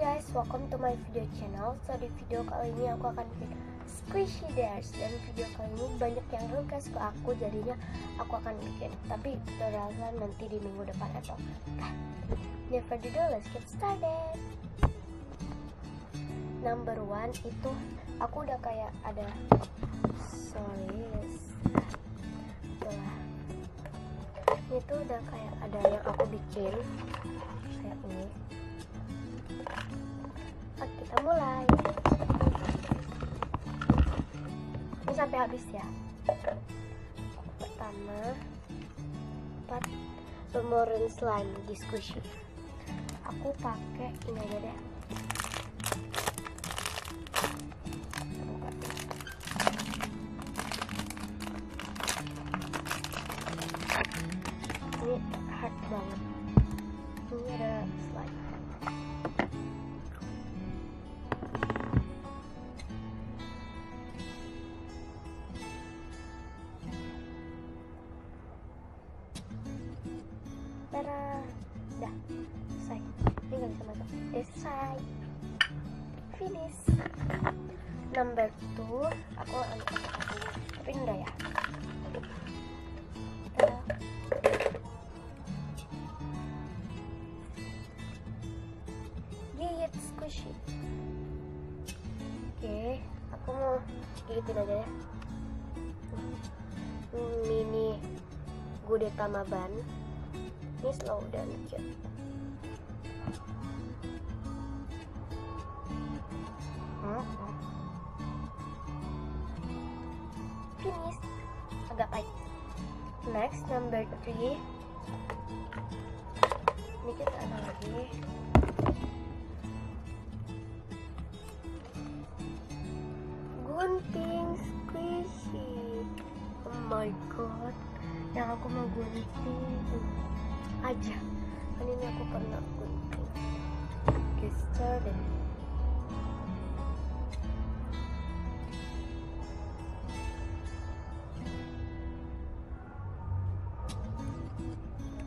guys, welcome to my video channel. So di video kali ini aku akan bikin squishy dares. Dan video kali ini banyak yang request ke aku, jadinya aku akan bikin. Tapi tutorialnya nanti di minggu depan atau never do, let's get started. Number 1 itu aku udah kayak ada itu udah kayak ada yang aku bikin kayak ini. Oke, kita mulai. Ini sampai habis ya. Pertama, 4 lemoran slime di squishy. Aku pakai ini aja deh. Ini hard banget. Ini ada slime. Tada, dah selesai. Ini nggak bisa masuk. Selesai. Finish. Number 2, aku ambil tapi ini udah ya. Gigit squishy. Oke, aku mau gigitin aja ya. Mini Gudetama ban. Ini slow dan cute. Finish. Agak pahit. Next, number 3. Ini kita ada lagi. Gunting squishy. Oh my god, yang aku mau gunting aja. Kan ini aku pernah gunting. Get started.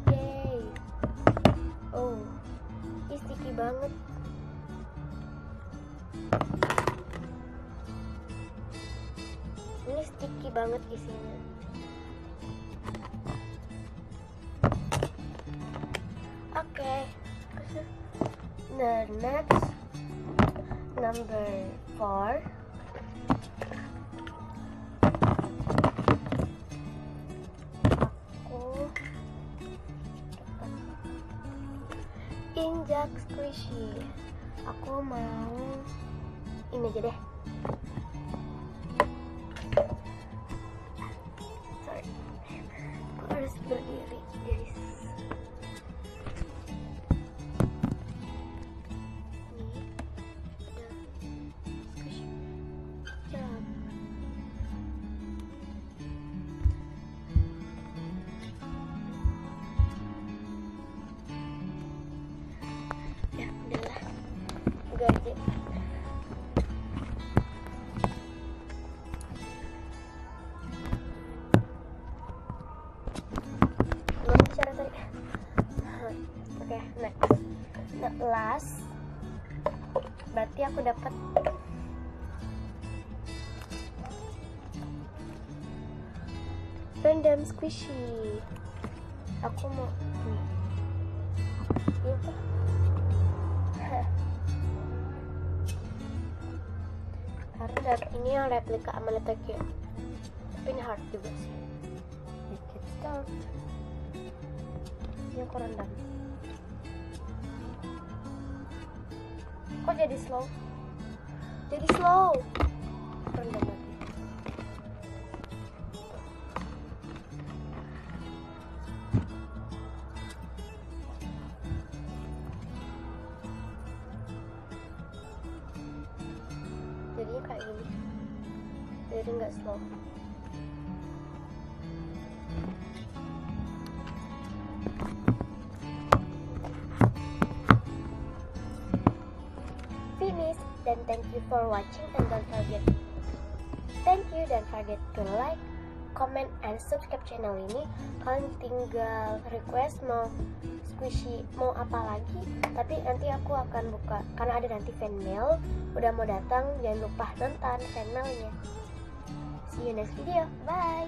Yay. Oh, ini sticky banget. Ini sticky banget di sini. Okay. The next, number 4. Aku injak squishy. Aku mau ini aja deh. Sorry, aku harus berdiri guys. Ya udahlah, gaji. Belum bicara tadi. Oke, next. Nah, last. Berarti aku dapat random squishy. Aku mau itu. Karena ini yang replika Amanatake, tapi ini hard juga sih. Dikit stop. Ini aku rendam. Kok jadi slow? Jadi slow. Rendam lagi. Jadinya kayak gini, jadi nggak slow. Finish, dan thank you for watching, and don't forget to like, comment, and subscribe channel ini. Kalian tinggal request mau squishy mau apa lagi, Tapi nanti aku akan buka karena ada nanti fan mail. Udah mau datang, jangan lupa nonton fan mailnya. See you next video, bye.